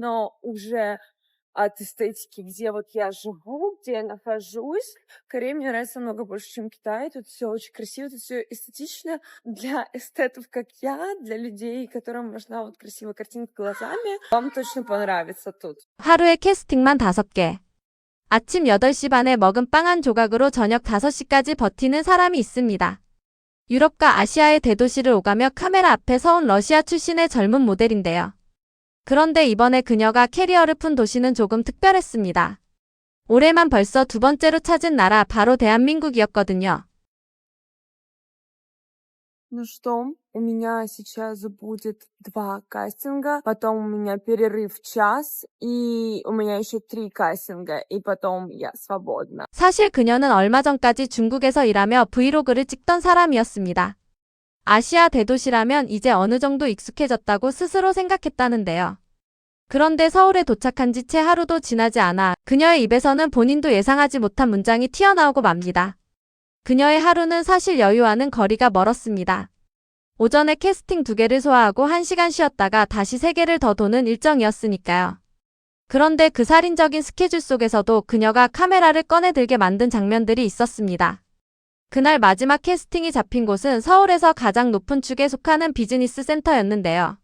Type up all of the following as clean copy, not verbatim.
но уже от эстетики, где вот я живу, где я нахожусь. Корея мне нравится намного больше, чем Китай. Тут все очень красиво, тут все эстетично для эстетов, как я, для людей, которым нужна вот красивая картинка глазами. Вам точно понравится тут. 하루에 캐스팅만 5개. 아침 8시 반에 먹은 빵 한 조각으로 저녁 5시까지 버티는 사람이 있습니다. 유럽과 아시아의 대도시를 오가며 카메라 앞에 서온 러시아 출신의 젊은 모델인데요. 그런데 이번에 그녀가 캐리어를 푼 도시는 조금 특별했습니다. 올해만 벌써 2번째로 찾은 나라 바로 대한민국이었거든요. Ну что, у меня сейчас будет 2 кастинга, потом у меня перерыв час, и у меня еще 3 кастинга, и потом я свободна. 사실 그녀는 얼마 전까지 중국에서 일하며 브이로그를 찍던 사람이었습니다. 아시아 대도시라면 이제 어느 정도 익숙해졌다고 스스로 생각했다는데요. 그런데 서울에 도착한 지 채 하루도 지나지 않아 그녀의 입에서는 본인도 예상하지 못한 문장이 튀어나오고 맙니다. 그녀의 하루는 사실 여유와는 거리가 멀었습니다. 오전에 캐스팅 2개를 소화하고 1시간 쉬었다가 다시 3개를 더 도는 일정이었으니까요. 그런데 그 살인적인 스케줄 속에서도 그녀가 카메라를 꺼내들게 만든 장면들이 있었습니다. 그날 마지막 캐스팅이 잡힌 곳은 서울에서 가장 높은 축에 속하는 비즈니스 센터였는데요.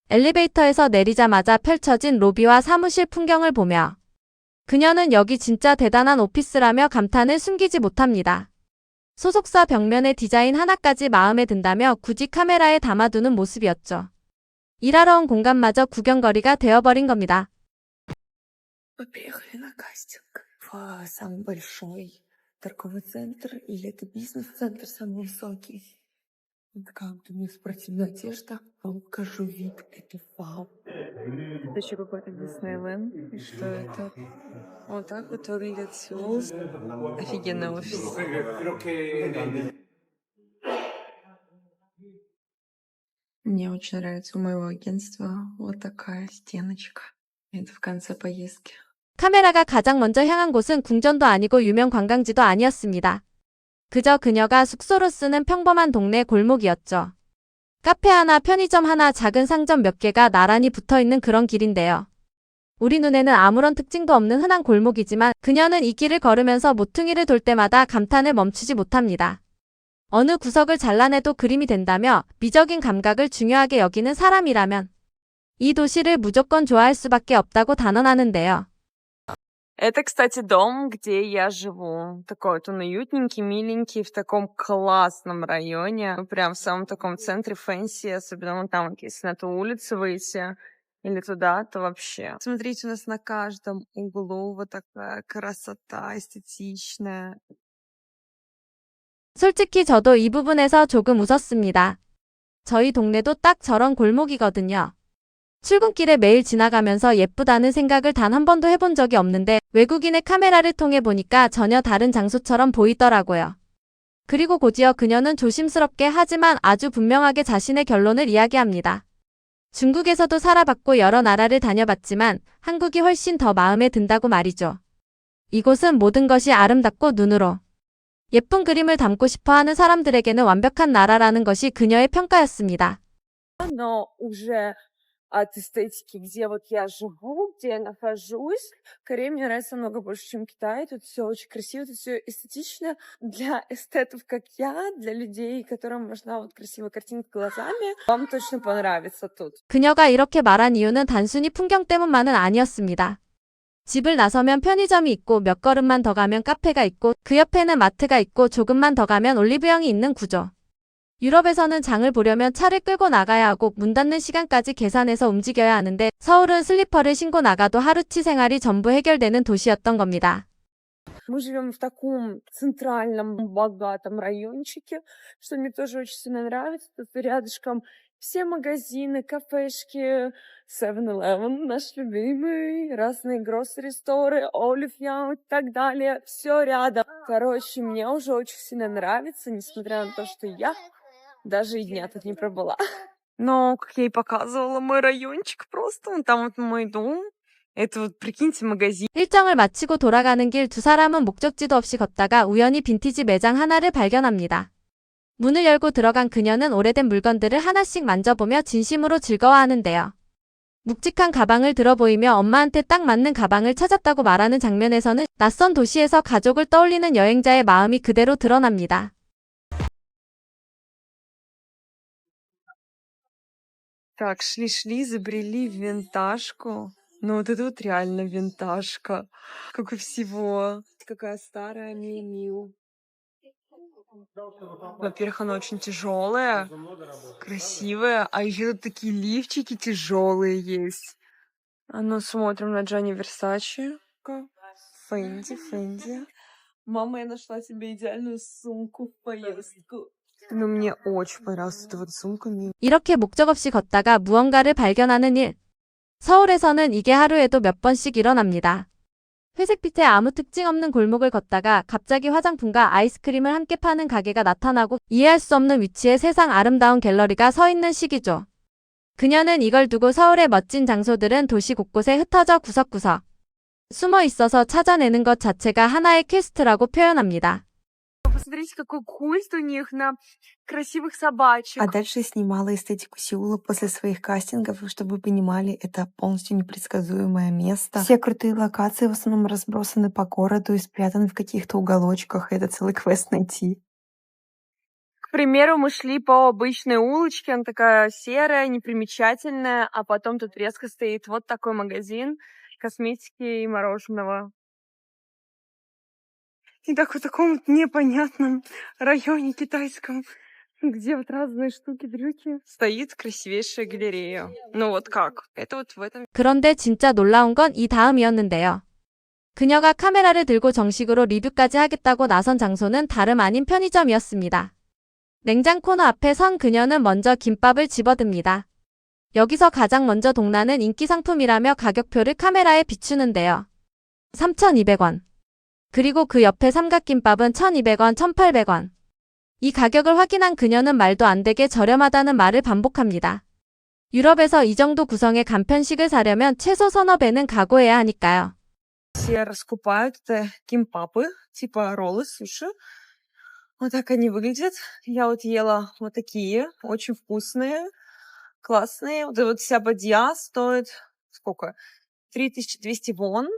엘리베이터에서 내리자마자 펼쳐진 로비와 사무실 풍경을 보며 그녀는 여기 진짜 대단한 오피스라며 감탄을 숨기지 못합니다. 소속사 벽면의 디자인 하나까지 마음에 든다며 굳이 카메라에 담아두는 모습이었죠. 일하러 온 공간마저 구경거리가 되어버린 겁니다. Мы приехали на кастинг в самый большой торговый центр, или это бизнес-центр самый высокий. Вот такая вот у меня спортивная одежда. Вам покажу вид. Это вау. Это еще какой-то Диснейленд. И что это? Вот так вот выглядит Сеул. Офигенный офис. Мне очень нравится у моего агентства вот такая стеночка. Это в конце поездки. 카메라가 가장 먼저 향한 곳은 궁전도 아니고 유명 관광지도 아니었습니다. 그저 그녀가 숙소로 쓰는 평범한 동네 골목이었죠. 카페 하나, 편의점 하나, 작은 상점 몇 개가 나란히 붙어있는 그런 길인데요. 우리 눈에는 아무런 특징도 없는 흔한 골목이지만 그녀는 이 길을 걸으면서 모퉁이를 돌 때마다 감탄을 멈추지 못합니다. 어느 구석을 잘라내도 그림이 된다며 미적인 감각을 중요하게 여기는 사람이라면 이 도시를 무조건 좋아할 수밖에 없다고 단언하는데요. Это, кстати, дом, где я живу. Такой вот он уютненький, миленький, в таком классном районе. Ну, прям в самом таком центре фэнси, особенно вон там, вот если на ту улицу выйти или туда, то вообще. Смотрите, у нас на каждом углу вот такая красота эстетичная. 솔직히 저도 이 부분에서 조금 웃었습니다. 저희 동네도 딱 저런 골목이거든요. 출근길에 매일 지나가면서 예쁘다는 생각을 단 한 번도 해본 적이 없는데 외국인의 카메라를 통해 보니까 전혀 다른 장소처럼 보이더라고요. 그리고 곧이어 그녀는 조심스럽게 하지만 아주 분명하게 자신의 결론을 이야기합니다. 중국에서도 살아봤고 여러 나라를 다녀봤지만 한국이 훨씬 더 마음에 든다고 말이죠. 이곳은 모든 것이 아름답고 눈으로 예쁜 그림을 담고 싶어 하는 사람들에게는 완벽한 나라라는 것이 그녀의 평가였습니다. Но уже от эстетики, где вот я живу, где я нахожусь. Корея мне нравится намного больше, чем Китай. Тут все очень красиво, тут все эстетично для эстетов, как я, для людей, которым нужна вот красивая картинка глазами. Вам точно понравится тут. 그녀가 이렇게 말한 이유는 단순히 풍경 때문만은 아니었습니다. 집을 나서면 편의점이 있고 몇 걸음만 더 가면 카페가 있고 그 옆에는 마트가 있고 조금만 더 가면 올리브영이 있는 구조. 유럽에서는 장을 보려면 차를 끌고 나가야 하고 문 닫는 시간까지 계산해서 움직여야 하는데 서울은 슬리퍼를 신고 나가도 하루치 생활이 전부 해결되는 도시였던 겁니다. Мы живем в таком центральном, богатом райончике, что мне тоже очень сильно нравится. Тут рядышком все магазины, кафешки, 7-Eleven, наш любимый, разные grocery store, Olive Young и так далее. Все рядом. Короче, мне уже очень сильно нравится, несмотря на то, что я даже и дня тут не пробыла. Но, как я и показывала, мой райончик просто, вон там вот мой дом. Это вот, прикиньте, магазин. 일정을 마치고 돌아가는 길 두 사람은 목적지도 없이 걷다가 우연히 빈티지 매장 하나를 발견합니다. 문을 열고 들어간 그녀는 오래된 물건들을 하나씩 만져보며 진심으로 즐거워하는데요. 묵직한 가방을 들어 보이며 엄마한테 딱 맞는 가방을 찾았다고 말하는 장면에서는 낯선 도시에서 가족을 떠올리는 여행자의 마음이 그대로 드러납니다. Так, шли-шли, забрели в винтажку. Ну, вот это вот реально винтажка. Как у всего. Какая старая Миу-Миу. Во-первых, она очень тяжелая, красивая, а еще тут такие лифчики тяжелые есть. А ну, смотрим на Джанни Версачи. Фэнди, Фэнди. Мама, я нашла себе идеальную сумку в поездку. Ну, мне очень понравилась эта вот сумка. 이렇게 목적 없이 걷다가 무언가를 발견하는 일. 서울에서는 이게 하루에도 몇 번씩 일어납니다. 회색빛의 아무 특징 없는 골목을 걷다가 갑자기 화장품과 아이스크림을 함께 파는 가게가 나타나고 이해할 수 없는 위치에 세상 아름다운 갤러리가 서 있는 시기죠. 그녀는 이걸 두고 서울의 멋진 장소들은 도시 곳곳에 흩어져 구석구석 숨어 있어서 찾아내는 것 자체가 하나의 퀘스트라고 표현합니다. Посмотрите, какой культ у них на красивых собачек. А дальше снимала эстетику Сеула после своих кастингов, и чтобы вы понимали, это полностью непредсказуемое место. Все крутые локации в основном разбросаны по городу и спрятаны в каких-то уголочках, и это целый квест найти. К примеру, мы шли по обычной улочке, она такая серая, непримечательная, а потом тут резко стоит вот такой магазин косметики и мороженого. И так в таком вот непонятном районе китайском, где вот разные штуки-дрюки, стоит красивейшая галерея. Ну вот как? Это вот в этом. 그런데 진짜 놀라운 건 이 다음이었는데요. 그녀가 카메라를 들고 정식으로 리뷰까지 하겠다고 나선 장소는 다름 아닌 편의점이었습니다. 냉장 코너 앞에 선 그녀는 먼저 김밥을 집어듭니다. 여기서 가장 먼저 동나는 인기 상품이라며 가격표를 카메라에 비추는데요. 3,200원. 그리고 그 옆에 삼각김밥은 1,200원, 1,800원. 이 가격을 확인한 그녀는 말도 안 되게 저렴하다는 말을 반복합니다. 유럽에서 이 정도 구성의 간편식을 사려면 최소 서너 배는 각오해야 하니까요. Все раскупают это кимпапы, типа роллы, суши. Вот так они выглядят. Я вот ела вот такие, очень вкусные, классные. Вот эта вот вся бадья стоит сколько? 3200 вон.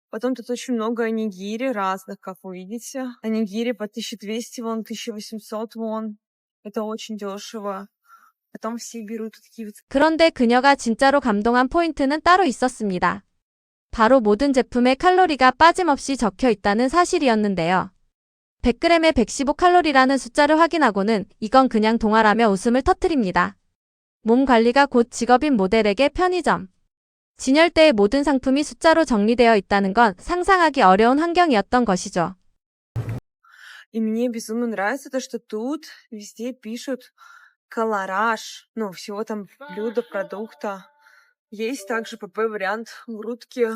Потом тут очень много онигири разных, как вы видите. Онигири по 1200 вон, 1800 вон. Это очень дешево. Потом все берут такие вот. 그런데 그녀가 진짜로 감동한 포인트는 따로 있었습니다. 바로 모든 제품에 칼로리가 빠짐없이 적혀 있다는 사실이었는데요. 100g에 115칼로리라는 숫자를 확인하고는 이건 그냥 동화라며 웃음을 터뜨립니다. 몸 관리가 곧 직업인 모델에게 편의점. 진열대의 모든 상품이 숫자로 정리되어 있다는 건 상상하기 어려운 환경이었던 것이죠. И мне безумно нравится то, что тут везде пишут колораж, ну, всего там блюда, продукта. Есть также ПП-вариант грудки.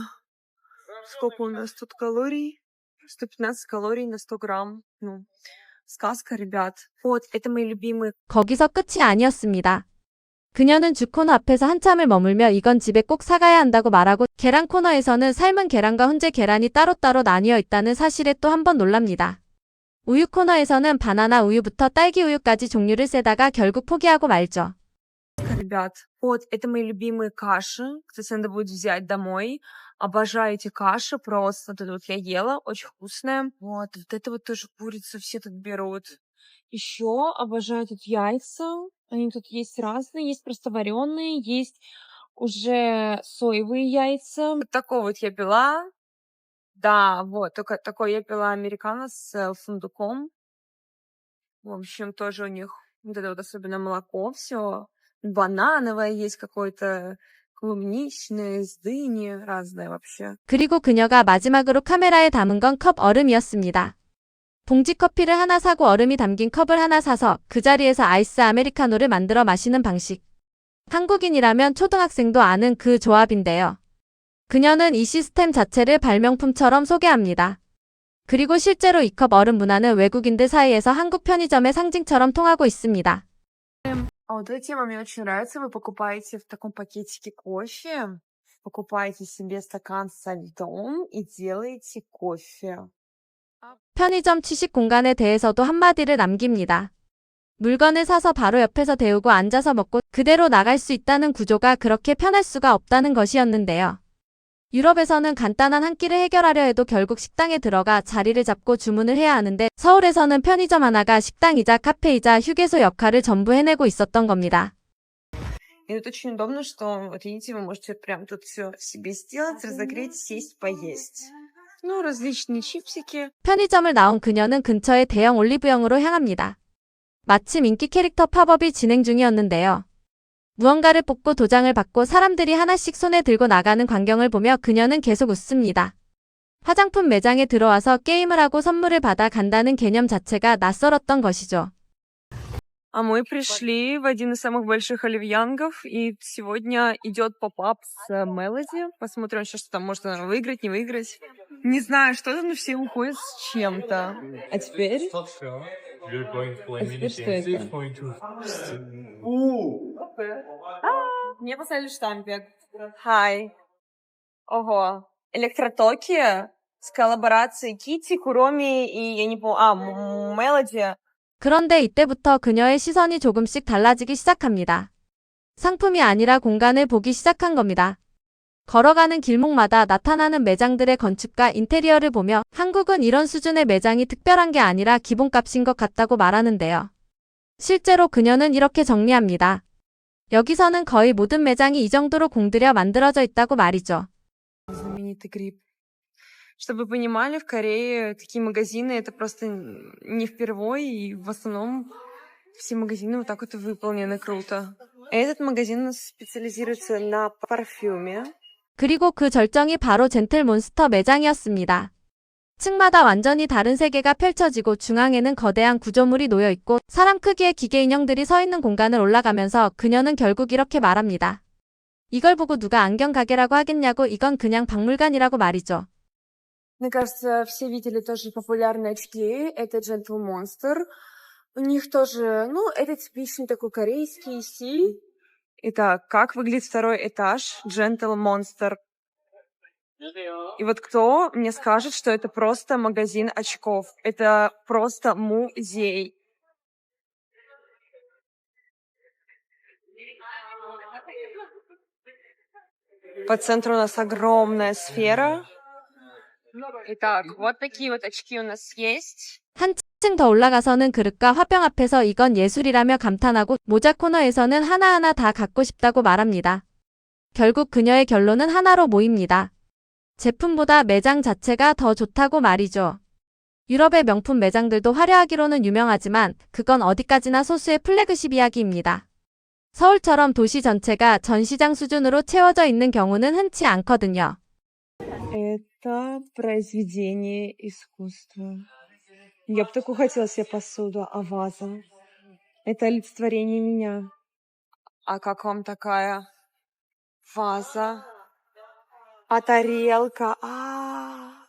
Сколько у нас тут калорий? 115 калорий на 100 грамм. Ну, сказка, ребят. Вот, это мои любимые. 거기서 끝이 아니었습니다. 그녀는 주 코너 앞에서 한참을 머물며 이건 집에 꼭 사가야 한다고 말하고 계란 코너에서는 삶은 계란과 훈제 계란이 따로따로 나뉘어 있다는 사실에 또 한 번 놀랍니다. 우유 코너에서는 바나나 우유부터 딸기 우유까지 종류를 세다가 결국 포기하고 말죠. Ребят, вот, это мои любимые каши. Кстати, надо будет взять домой. Обожаю эти каши просто. Вот это вот я ела, очень вкусная. Вот это вот тоже курица все тут берут. Еще обожаю тут яйца. Они тут есть разные. Есть просто вареные, есть уже соевые яйца. Вот такого вот я пила. Да, вот, только такой я пила американо с фундуком. В общем, тоже у них вот это вот особенно молоко все. Банановое есть какое-то, клубничное, с дыни, разное вообще. 그리고 그녀가 마지막으로 카메라에 담은 건 컵 얼음이었습니다. 봉지 커피를 하나 사고 얼음이 담긴 컵을 하나 사서 그 자리에서 아이스 아메리카노를 만들어 마시는 방식. 한국인이라면 초등학생도 아는 그 조합인데요. 그녀는 이 시스템 자체를 발명품처럼 소개합니다. 그리고 실제로 이 컵 얼음 문화는 외국인들 사이에서 한국 편의점의 상징처럼 통하고 있습니다. А вот эта тема мне очень нравится. Вы покупаете в таком пакетике кофе, покупаете себе стакан со льдом и делаете кофе. 편의점 취식 공간에 대해서도 한마디를 남깁니다. 물건을 사서 바로 옆에서 데우고 앉아서 먹고 그대로 나갈 수 있다는 구조가 그렇게 편할 수가 없다는 것이었는데요. 유럽에서는 간단한 한 끼를 해결하려 해도 결국 식당에 들어가 자리를 잡고 주문을 해야 하는데 서울에서는 편의점 하나가 식당이자 카페이자 휴게소 역할을 전부 해내고 있었던 겁니다. И это очень удобно, что, вот видите, вы можете прям тут все себе сделать, разогреть, сесть, поесть. Ну, различные чипсики. 편의점을 나온 그녀는 근처의 대형 올리브영으로 향합니다. 마침 인기 캐릭터 팝업이 진행 중이었는데요. 무언가를 뽑고 도장을 받고 사람들이 하나씩 손에 들고 나가는 광경을 보며 그녀는 계속 웃습니다. 화장품 매장에 들어와서 게임을 하고 선물을 받아 간다는 개념 자체가 낯설었던 것이죠. А мы пришли в один из самых больших оливьянгов, и сегодня идет поп-ап с Мелоди. Посмотрим сейчас, что там можно выиграть, не выиграть. Не знаю, что там, но все уходят с чем-то. А теперь? А теперь что это? Мне поставили штампик. Хай. Ого. Электротоки с коллаборацией Кити, Куроми и, я не помню, Мелоди. 그런데 이때부터 그녀의 시선이 조금씩 달라지기 시작합니다. 상품이 아니라 공간을 보기 시작한 겁니다. 걸어가는 길목마다 나타나는 매장들의 건축과 인테리어를 보며 한국은 이런 수준의 매장이 특별한 게 아니라 기본값인 것 같다고 말하는데요. 실제로 그녀는 이렇게 정리합니다. 여기서는 거의 모든 매장이 이 정도로 공들여 만들어져 있다고 말이죠. Знаменитый гриб. Чтобы вы понимали, в Корее такие магазины это просто не впервой, и в основном все магазины вот так вот выполнены круто. Этот магазин специализируется на парфюме. 그리고 그 절정이 바로 젠틀몬스터 매장이었습니다. 층마다 완전히 다른 세계가 펼쳐지고 중앙에는 거대한 구조물이 놓여 있고 사람 크기의 기계 인형들이 서 있는 공간을 올라가면서 그녀는 결국 이렇게 말합니다. 이걸 보고 누가 안경 가게라고 하겠냐고 이건 그냥 박물관이라고 말이죠. Мне кажется, все видели тоже популярные очки. Это Gentle Monster. У них тоже, ну, это типичный такой корейский стиль. Итак, как выглядит второй этаж Gentle Monster? И вот кто мне скажет, что это просто магазин очков? Это просто музей. По центру у нас огромная сфера. Итак, вот такие вот очки у нас есть. 한층 더 올라가서는 그릇과 화병 앞에서 이건 예술이라며 감탄하고 모자 코너에서는 하나하나 다 갖고 싶다고 말합니다. 결국 그녀의 결론은 하나로 모입니다. 제품보다 매장 자체가 더 좋다고 말이죠. 유럽의 명품 매장들도 화려하기로는 유명하지만 그건 어디까지나 소수의 플래그십 이야기입니다. 서울처럼 도시 전체가 전시장 수준으로 채워져 있는 경우는 흔치 않거든요. Это произведение искусства. Я бы такую хотела себе посуду, а ваза? Это олицетворение меня. А как вам такая ваза? А тарелка?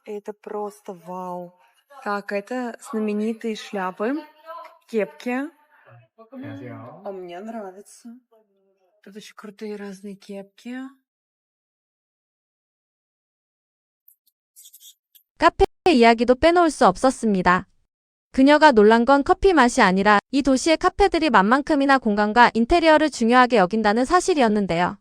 Это просто вау. Так, это знаменитые шляпы, кепки. А мне нравится. Тут очень крутые разные кепки. 카페 이야기도 빼놓을 수 없었습니다. 그녀가 놀란 건 커피 맛이 아니라 이 도시의 카페들이 만만큼이나 공간과 인테리어를 중요하게 여긴다는 사실이었는데요.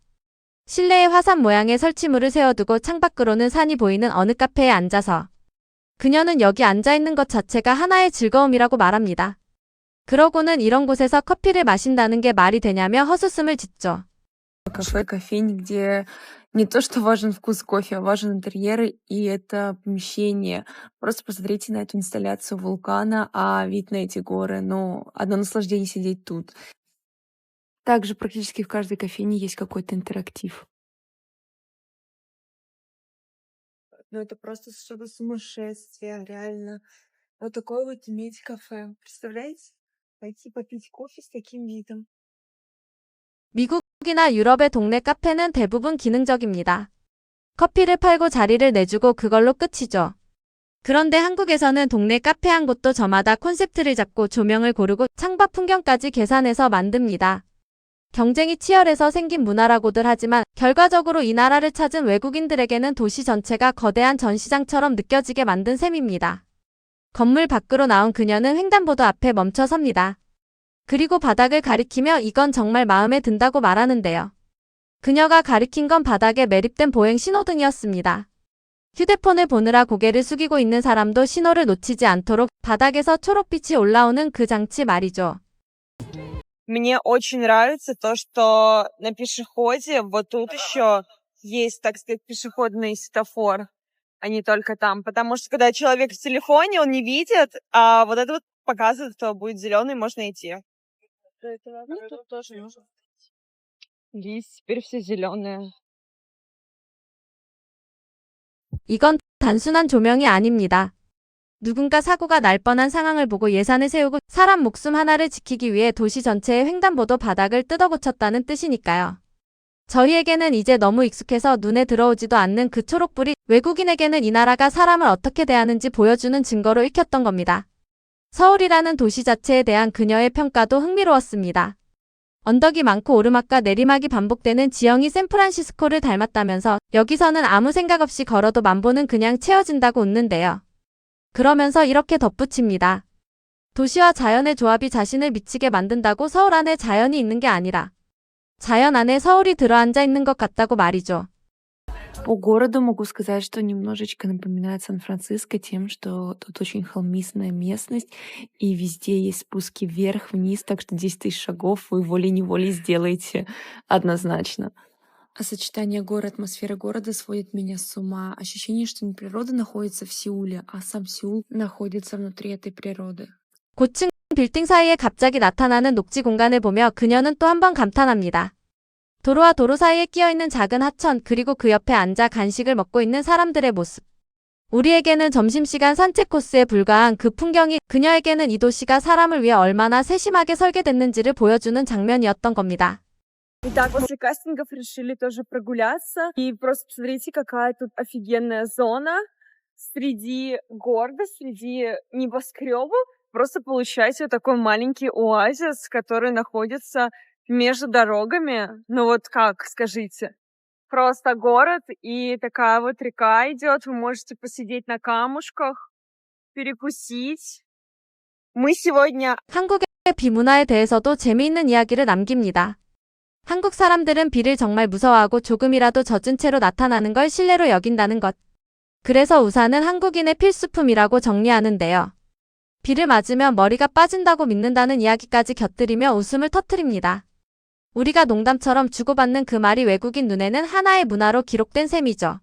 실내에 화산 모양의 설치물을 세워두고 창밖으로는 산이 보이는 어느 카페에 앉아서 그녀는 여기 앉아있는 것 자체가 하나의 즐거움이라고 말합니다. 그러고는 이런 곳에서 커피를 마신다는 게 말이 되냐며 헛웃음을 짓죠. Кафе, кофейни, где не то, что важен вкус кофе, а важен интерьер и это помещение. Просто посмотрите на эту инсталляцию вулкана, а вид на эти горы. Ну, одно наслаждение сидеть тут. Также практически в каждой кофейне есть какой-то интерактив. Ну, это просто что-то сумасшествие, реально. Вот такое вот иметь кафе. Представляете? Пойти попить кофе с таким видом. 미국이나 유럽의 동네 카페는 대부분 기능적입니다. 커피를 팔고 자리를 내주고 그걸로 끝이죠. 그런데 한국에서는 동네 카페 한 곳도 저마다 콘셉트를 잡고 조명을 고르고 창밖 풍경까지 계산해서 만듭니다. 경쟁이 치열해서 생긴 문화라고들 하지만 결과적으로 이 나라를 찾은 외국인들에게는 도시 전체가 거대한 전시장처럼 느껴지게 만든 셈입니다. 건물 밖으로 나온 그녀는 횡단보도 앞에 멈춰 섭니다. 그리고 바닥을 가리키며 이건 정말 마음에 든다고 말하는데요. 그녀가 가리킨 건 바닥에 매립된 보행 신호등이었습니다. 휴대폰을 보느라 고개를 숙이고 있는 사람도 신호를 놓치지 않도록 바닥에서 초록빛이 올라오는 그 장치 말이죠. Мне очень нравится то, что на пешеходе вот тут еще есть, так сказать, пешеходный светофор, а не только там. Потому что когда человек в телефоне, он не видит, а вот это вот показывает, что будет зеленый, можно идти. Ну, тут тоже можно. Видите, теперь все зеленые. 이건 단순한 조명이 아닙니다. 누군가 사고가 날 뻔한 상황을 보고 예산을 세우고 사람 목숨 하나를 지키기 위해 도시 전체의 횡단보도 바닥을 뜯어고쳤다는 뜻이니까요. 저희에게는 이제 너무 익숙해서 눈에 들어오지도 않는 그 초록불이 외국인에게는 이 나라가 사람을 어떻게 대하는지 보여주는 증거로 읽혔던 겁니다. 서울이라는 도시 자체에 대한 그녀의 평가도 흥미로웠습니다. 언덕이 많고 오르막과 내리막이 반복되는 지형이 샌프란시스코를 닮았다면서 여기서는 아무 생각 없이 걸어도 만보는 그냥 채워진다고 웃는데요. 그러면서 이렇게 덧붙입니다. 도시와 자연의 조합이 자신을 미치게 만든다고 서울 안에 자연이 있는 게 아니라 자연 안에 서울이 들어앉아 있는 것 같다고 말이죠. По городу могу сказать, что немножечко напоминает Сан-Франциско тем, что тут очень холмистая местность, и везде есть спуски вверх-вниз, так что 10 000 шагов вы волей-неволей сделаете однозначно. А сочетание горы, атмосфера города сводит меня с ума. Ощущение, что не природа находится в Сеуле, а сам Сеул находится внутри этой природы. 고층 빌딩 사이에 갑자기 나타나는 녹지 공간을 보며 그녀는 또 한 번 감탄합니다. 도로와 도로 사이에 끼어있는 작은 하천 그리고 그 옆에 앉아 간식을 먹고 있는 사람들의 모습. 우리에게는 점심시간 산책 코스에 불과한 그 풍경이 그녀에게는 이 도시가 사람을 위해 얼마나 세심하게 설계됐는지를 보여주는 장면이었던 겁니다. Итак, после кастингов решили тоже прогуляться. И просто посмотрите, какая тут офигенная зона. Среди города, среди небоскребов. Просто получаете вот такой маленький оазис, который находится между дорогами. Ну вот как, скажите? Просто город и такая вот река идет. Вы можете посидеть на камушках, перекусить. Мы сегодня 한국의 비문화에 대해서도 재미있는 이야기를 남깁니다. 한국 사람들은 비를 정말 무서워하고 조금이라도 젖은 채로 나타나는 걸 신뢰로 여긴다는 것. 그래서 우산은 한국인의 필수품이라고 정리하는데요. 비를 맞으면 머리가 빠진다고 믿는다는 이야기까지 곁들이며 웃음을 터뜨립니다. 우리가 농담처럼 주고받는 그 말이 외국인 눈에는 하나의 문화로 기록된 셈이죠.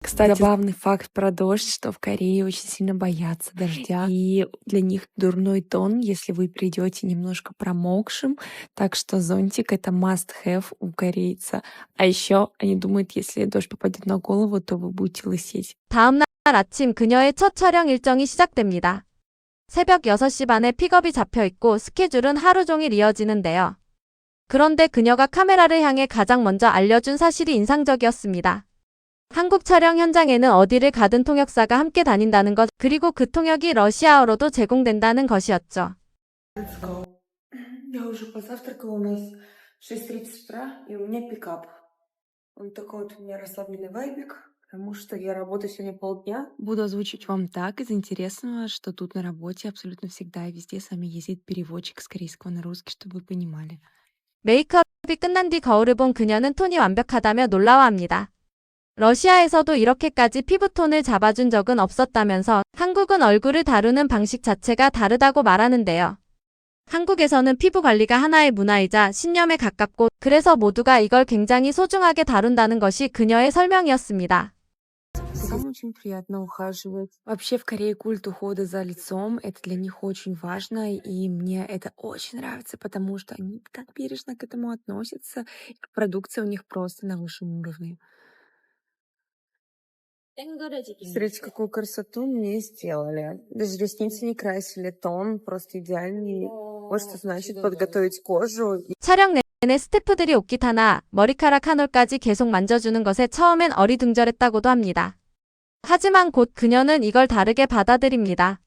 Кстати, забавный факт про дождь, что в Корее очень сильно боятся дождя. И для них дурной тон, если вы придете немножко промокшим. Так что зонтик — это must-have у корейца. А еще они думают, если дождь попадет на голову, то вы будете лысеть. 다음 날 아침 그녀의 첫 촬영 일정이 시작됩니다. 새벽 6시 반에 픽업이 잡혀 있고 스케줄은 하루 종일 이어지는데요. 그런데 그녀가 카메라를 향해 가장 먼저 알려준 사실이 인상적이었습니다. 한국 촬영 현장에는 어디를 가든 통역사가 함께 다닌다는 것, 그리고 그 통역이 러시아어로도 제공된다는 것이었죠. Я уже позавтракала, у нас 6:30 утра, и у меня пикап. Он такой вот у меня расслабленный вайбик, потому что я работаю сегодня полдня. Буду озвучить вам так из интересного, что тут на работе абсолютно всегда и везде с вами ездит переводчик с корейского на русский, чтобы вы понимали. 메이크업이 끝난 뒤 거울을 본 그녀는 톤이 완벽하다며 놀라워합니다. 러시아에서도 이렇게까지 피부톤을 잡아준 적은 없었다면서 한국은 얼굴을 다루는 방식 자체가 다르다고 말하는데요. 한국에서는 피부 관리가 하나의 문화이자 신념에 가깝고 그래서 모두가 이걸 굉장히 소중하게 다룬다는 것이 그녀의 설명이었습니다. Сам очень приятно ухаживать. Вообще в Корее культ ухода за лицом — это для них очень важно, и мне это очень нравится, потому что они так бережно к этому относятся, и продукция у них просто на высшем уровне. Смотрите, какую красоту мне сделали. Даже ресницы не красили, тон просто идеальный. Вот что значит подготовить кожу. 촬영 내내 스태프들이 옷깃 하나, 머리카락 한 올까지 계속 만져주는 것에 처음엔 어리둥절했다고도 합니다. 하지만 곧 그녀는 이걸 다르게 받아들입니다.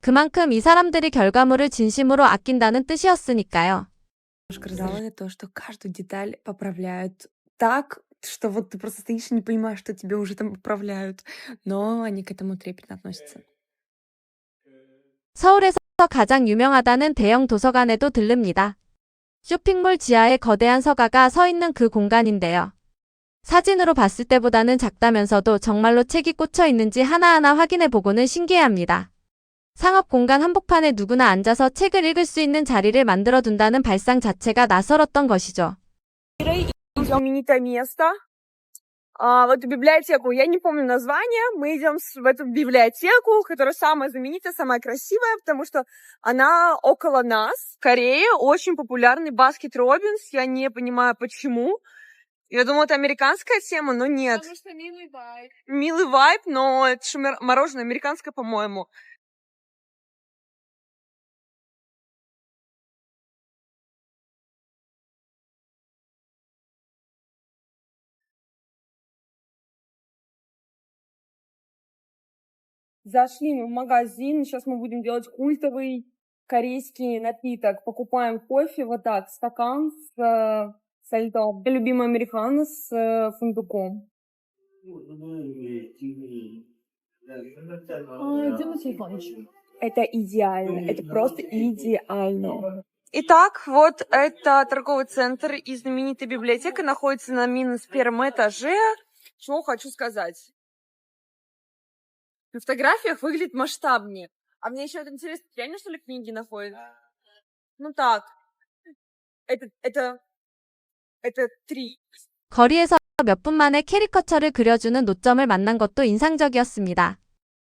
그만큼 이 사람들이 결과물을 진심으로 아낀다는 뜻이었으니까요. Разочаровало то, что каждую деталь поправляют так, что вот ты просто стоишь и не понимаешь, что тебе уже там поправляют. Но они к этому трепетно относятся. 서울에서 가장 유명하다는 대형 도서관에도 들릅니다. 쇼핑몰 지하에 거대한 서가가 서 있는 그 공간인데요. 사진으로 봤을 때보다는 작다면서도 정말로 책이 꽂혀 있는지 하나하나 확인해 보고는 신기해합니다. 상업 공간 한복판에 누구나 앉아서 책을 읽을 수 있는 자리를 만들어 둔다는 발상 자체가 낯설었던 것이죠. Знаменитое место. В эту библиотеку, я не помню название, мы идем в эту библиотеку, которая самая знаменитая, самая красивая, потому что она около нас. В Корее очень популярный Баскет Роббинс, я не понимаю почему. Я думала, это американская тема, но нет. Потому что милый вайб. Милый вайб, но это же мороженое американское, по-моему. Зашли мы в магазин, сейчас мы будем делать культовый корейский напиток. Покупаем кофе, вот так, стакан со льдом. Любимый американо с фундуком. Делай телефончик. Это идеально, это просто идеально. Итак, вот это торговый центр и знаменитая библиотека находится на минус первом этаже. Что хочу сказать. На фотографиях выглядит масштабнее. А мне еще это интересно, реально, что ли, книги находят? Ну так. Это 3. 거리에서 몇 분 만에 캐리커처를 그려주는 노점을 만난 것도 인상적이었습니다.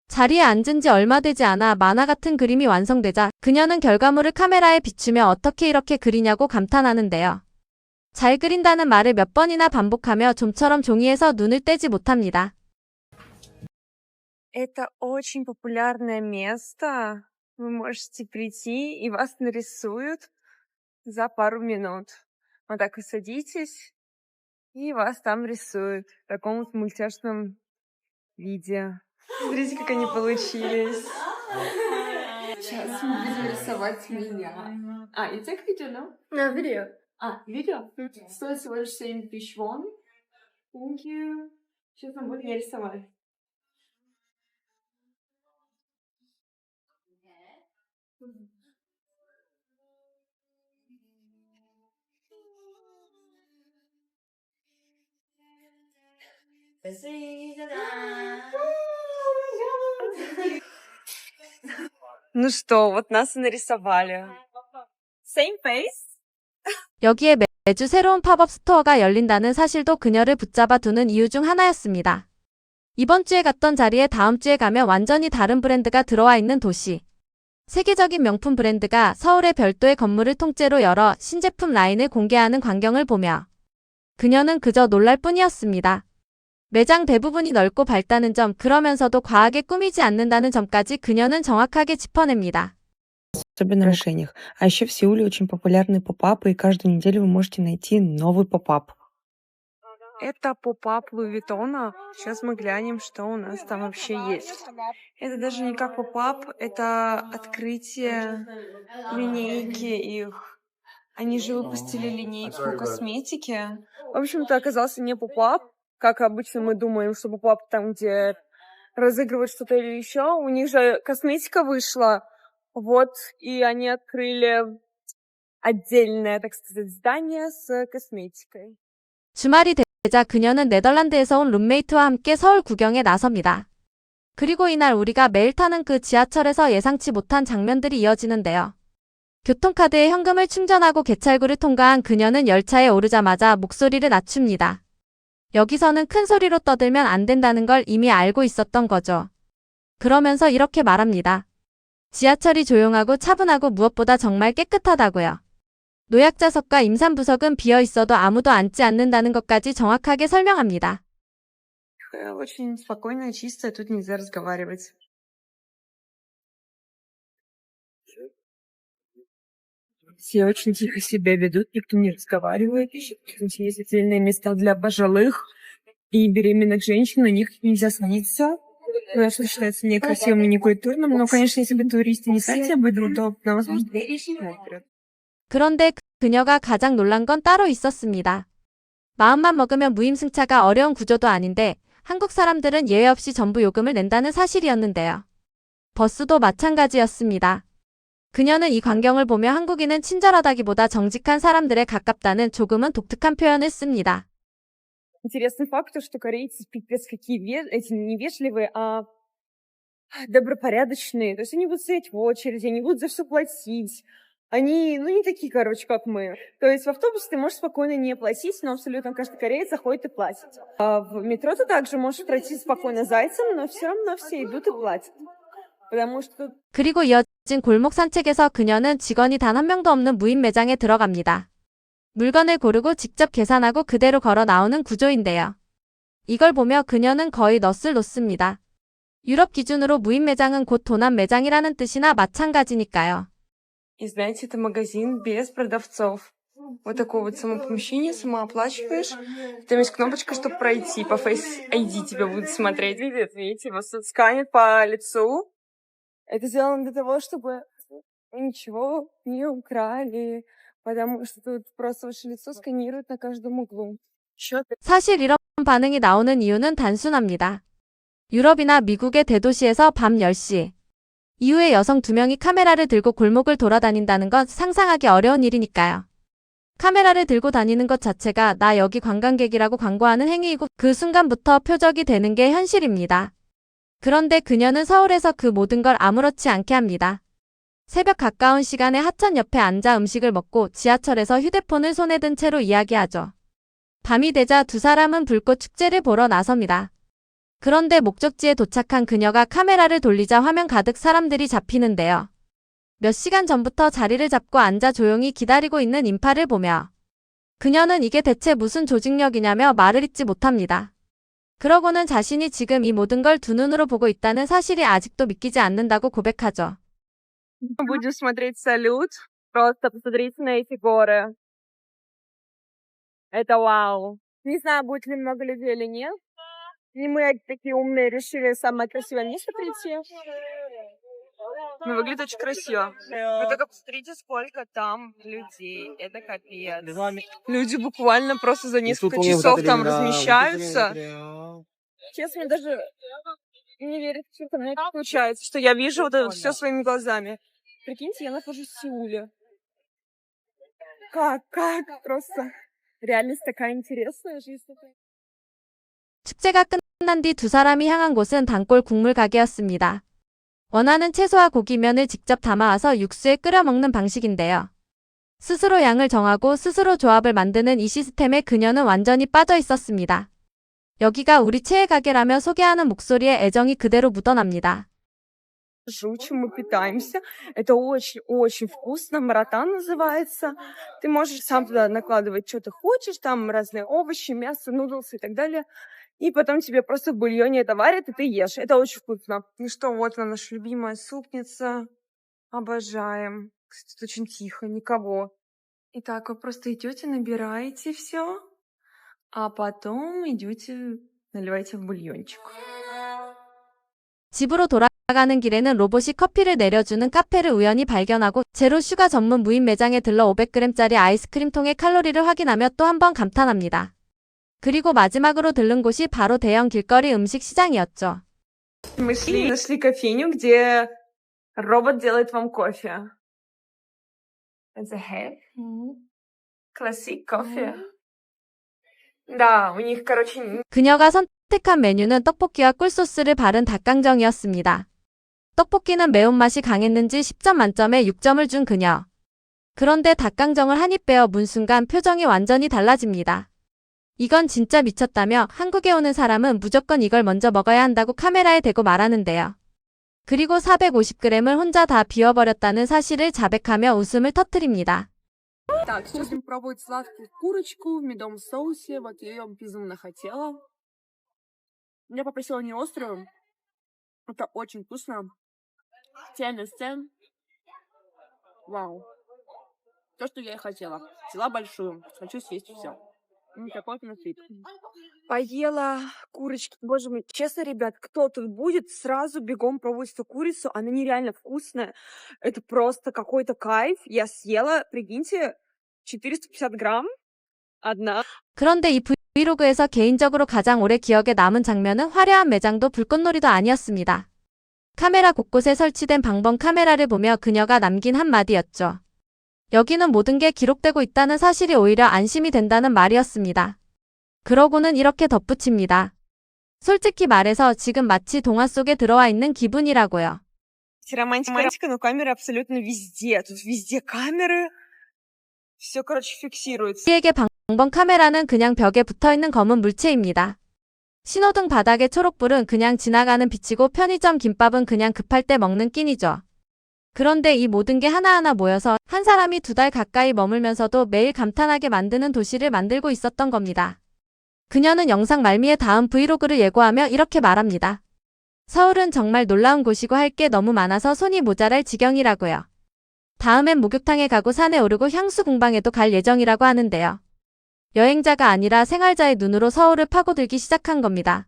자리에 앉은 지 얼마 되지 않아 만화 같은 그림이 완성되자 그녀는 결과물을 카메라에 비추며 어떻게 이렇게 그리냐고 감탄하는데요. 잘 그린다는 말을 몇 번이나 반복하며 좀처럼 종이에서 눈을 떼지 못합니다. Это очень популярное место. Вы можете прийти, и вас нарисуют за пару минут. Вот так вы садитесь, и вас там рисуют в таком вот мультяшном виде. Смотрите, как они получились. Сейчас мы будем рисовать меня. И так видео, да? На, видео. Видео? Стоит всего лишь 7000 вон. Thank you. Сейчас он будет меня рисовать. Ну что, вот нас и нарисовали. Same face. 여기에 매주 새로운 팝업 스토어가 열린다는 사실도 그녀를 붙잡아 두는 이유 중 하나였습니다. 이번 주에 갔던 자리에 다음 주에 가면 완전히 다른 브랜드가 들어와 있는 도시. 세계적인 명품 브랜드가 서울의 별도의 건물을 통째로 열어 신제품 라인을 공개하는 광경을 보며 그녀는 그저 놀랄 뿐이었습니다. 매장 대부분이 넓고 밝다는 점, 그러면서도 과하게 꾸미지 않는다는 점까지 그녀는 정확하게 짚어냅니다. Особенно в украшениях. А еще в Сеуле очень популярны поп-апы, и каждую неделю вы можете найти новый поп-ап. Это поп-ап Луи Виттона. Сейчас мы глянем, что у нас там вообще есть. Это даже не как поп-ап, это открытие линейки их. Они же выпустили линейку косметики. В общем-то, оказался не поп-ап, как обычно мы думаем, что поп-ап там, где разыгрывают что-то или еще. У них же косметика вышла, вот, и они открыли отдельное, так сказать, здание с косметикой. 주말이 되자 그녀는 네덜란드에서 온 룸메이트와 함께 서울 구경에 나섭니다. 그리고 이날 우리가 매일 타는 그 지하철에서 예상치 못한 장면들이 이어지는데요. 교통카드에 현금을 충전하고 개찰구를 통과한 그녀는 열차에 오르자마자 목소리를 낮춥니다. 여기서는 큰 소리로 떠들면 안 된다는 걸 이미 알고 있었던 거죠. 그러면서 이렇게 말합니다. 지하철이 조용하고 차분하고 무엇보다 정말 깨끗하다고요. 노약자석과 임산부석은 비어 있어도 아무도 앉지 않는다는 것까지 정확하게 설명합니다. Очень спокойно и чисто, тут нельзя разговаривать. Все очень тихо себя ведут, никто не разговаривает. Есть отдельные места для пожилых и беременных женщин, на них нельзя садиться. Потому что считается некрасивым и некультурным. Но, конечно, если бы туристы не стали себя быть удобно, возможно, вперед. 그런데 그녀가 가장 놀란 건 따로 있었습니다. 마음만 먹으면 무임승차가 어려운 구조도 아닌데 한국 사람들은 예외 없이 전부 요금을 낸다는 사실이었는데요. 버스도 마찬가지였습니다. 그녀는 이 광경을 보며 한국인은 친절하다기보다 정직한 사람들에 가깝다는 조금은 독특한 표현을 씁니다. Интересный факт, то, что корейцы пипец какие эти невежливые, а добропорядочные. То есть они будут стоять в очереди, они будут за все платить. Они, ну, не такие, короче, как мы. То есть в автобусе ты можешь спокойно не платить, но абсолютно каждый кореец заходит и платит. А в метро ты также можешь пройти спокойно зайцем, но все равно все идут и платят. Потому что 그리고 이어진 골목 산책에서 그녀는 직원이 단 한 명도 없는 무인 매장에 들어갑니다. 물건을 고르고 직접 계산하고 그대로 걸어 나오는 구조인데요. 이걸 보며 그녀는 거의 넛을 놓습니다. 유럽 기준으로 무인 매장은 곧 도난 매장이라는 뜻이나 마찬가지니까요. И знаете, это магазин без продавцов. Вот такое вот само помещение, самооплачиваешь. Там есть кнопочка, чтобы пройти. По Face ID тебя будут смотреть. Видите, вас тут сканят по лицу. это сделано для того, чтобы ничего не украли. Потому что тут просто ваше лицо сканируют на каждом углу. 사실 이런 반응이 나오는 이유는 단순합니다. 유럽이나 미국의 대도시에서 밤 10시 이후에 여성 2명이 카메라를 들고 골목을 돌아다닌다는 건 상상하기 어려운 일이니까요. 카메라를 들고 다니는 것 자체가 나 여기 관광객이라고 광고하는 행위이고 그 순간부터 표적이 되는 게 현실입니다. 그런데 그녀는 서울에서 그 모든 걸 아무렇지 않게 합니다. 새벽 가까운 시간에 하천 옆에 앉아 음식을 먹고 지하철에서 휴대폰을 손에 든 채로 이야기하죠. 밤이 되자 두 사람은 불꽃 축제를 보러 나섭니다. 그런데 목적지에 도착한 그녀가 카메라를 돌리자 화면 가득 사람들이 잡히는데요. 몇 시간 전부터 자리를 잡고 앉아 조용히 기다리고 있는 인파를 보며 그녀는 이게 대체 무슨 조직력이냐며 말을 잇지 못합니다. 그러고는 자신이 지금 이 모든 걸 두 눈으로 보고 있다는 사실이 아직도 믿기지 않는다고 고백하죠. Будем смотреть салют. Просто посмотрите на эти горы. Это вау. Не знаю, будет ли много людей или нет. И мы такие умные решили в самое красивое место прийти. Ну, выглядит очень красиво. Вы только посмотрите, сколько там людей. Это капец. Люди буквально просто за несколько часов там размещаются. Честно, мне даже не верится, что это Как получается, что я вижу вот это все своими глазами. Прикиньте, я нахожусь в Сеуле. Как? Просто реальность такая интересная, жизнь такая. 축제가 끝난 뒤 두 사람이 향한 곳은 단골 국물 가게였습니다. 원하는 채소와 고기면을 직접 담아와서 육수에 끓여 먹는 방식인데요. 스스로 양을 정하고 스스로 조합을 만드는 이 시스템에 그녀는 완전히 빠져 있었습니다. 여기가 우리 최애 가게라며 소개하는 목소리에 애정이 그대로 묻어납니다. Чем мы питаемся. Это очень-очень вкусно. Маратан называется. Ты можешь сам туда накладывать, что ты хочешь. Там разные овощи, мясо, нудлсы и так далее. И потом тебе просто в бульоне это варят, и ты ешь. Это очень вкусно. Ну что, вот она, наша любимая супница. Обожаем. Кстати, тут очень тихо, никого. Итак, вы просто идете, набираете все, а потом идете, наливаете в бульончик. 집으로 돌아가는 길에는 로봇이 커피를 내려주는 카페를 우연히 발견하고 제로 슈가 전문 무인 매장에 들러 500g짜리 아이스크림통의 칼로리를 확인하며 또 한 번 감탄합니다. 그리고 마지막으로 들른 곳이 바로 대형 길거리 음식 시장이었죠. Мы шли, нашли кофейню, где робот делает вам кофе. Это head. Classic coffee. Да, у них, короче, 그녀가 선택한 메뉴는 떡볶이와 꿀소스를 바른 닭강정이었습니다. 떡볶이는 매운맛이 강했는지 10점 만점에 6점을 준 그녀. 그런데 닭강정을 한 입 베어 문 순간 표정이 완전히 달라집니다. 이건 진짜 미쳤다며 한국에 오는 사람은 무조건 이걸 먼저 먹어야 한다고 카메라에 대고 말하는데요. 그리고 450g을 혼자 다 비워버렸다는 사실을 자백하며 웃음을 터뜨립니다. Так, сейчас будем пробовать сладкую курочку в медовом соусе. Вот я ее безумно хотела. Я попросила не острую. Это очень вкусно. Тянется. Вау. То, что я и хотела. Взяла большую. Хочу съесть все. Такой аппетит. Поела курочки. Боже мой, честно, ребят, кто тут будет, сразу бегом пробовать эту курицу. Она нереально вкусная. Это просто какой-то кайф. Я съела, прикиньте, 450 грамм. одна. 그런데 이 브이로그에서 개인적으로 가장 오래 기억에 남은 장면은 화려한 매장도 불꽃놀이도 아니었습니다. 카메라 곳곳에 설치된 방범 카메라를 보며 그녀가 남긴 한마디였죠. 여기는 모든 게 기록되고 있다는 사실이 오히려 안심이 된다는 말이었습니다. 그러고는 이렇게 덧붙입니다. 솔직히 말해서 지금 마치 동화 속에 들어와 있는 기분이라고요. Романтика, но камеры абсолютно везде. Тут везде камеры. Все, короче, фиксируется. 우리에게 방범 카메라는 그냥 벽에 붙어있는 검은 물체입니다. 신호등 바닥의 초록불은 그냥 지나가는 빛이고 편의점 김밥은 그냥 급할 때 먹는 끼니죠. 그런데 이 모든 게 하나하나 모여서 한 사람이 2달 가까이 머물면서도 매일 감탄하게 만드는 도시를 만들고 있었던 겁니다. 그녀는 영상 말미에 다음 브이로그를 예고하며 이렇게 말합니다. 서울은 정말 놀라운 곳이고 할 게 너무 많아서 손이 모자랄 지경이라고요. 다음엔 목욕탕에 가고 산에 오르고 향수 공방에도 갈 예정이라고 하는데요. 여행자가 아니라 생활자의 눈으로 서울을 파고들기 시작한 겁니다.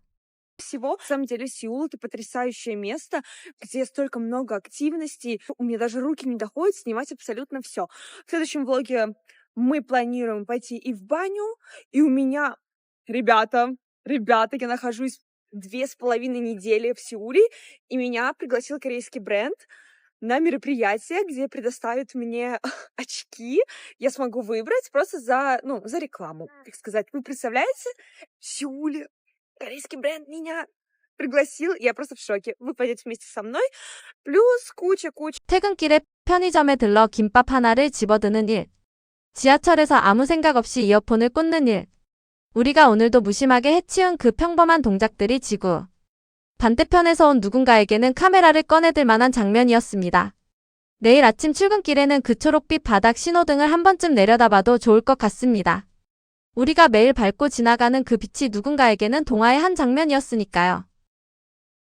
Всего. На самом деле, Сеул — это потрясающее место, где столько много активностей. У меня даже руки не доходят снимать абсолютно все. В следующем влоге мы планируем пойти и в баню, и у меня, ребята, я нахожусь 2,5 недели в Сеуле, и меня пригласил корейский бренд на мероприятие, где предоставят мне очки. Я смогу выбрать просто за рекламу, так сказать. Вы представляете? В Сеуле корейский бренд меня пригласил. Я просто в шоке. Вы пойдете вместе со мной. Плюс куча. 퇴근길에 편의점에 들러 김밥 하나를 집어드는 일. 지하철에서 아무 생각 없이 이어폰을 꽂는 일. 우리가 오늘도 무심하게 해치운 그 평범한 동작들이 지구 반대편에서 온 누군가에게는 카메라를 꺼내들 만한 장면이었습니다. 내일 아침 출근길에는 그 초록빛 바닥 신호등을 한 번쯤 내려다봐도 좋을 것 같습니다. 우리가 매일 밟고 지나가는 그 빛이 누군가에게는 동화의 한 장면이었으니까요.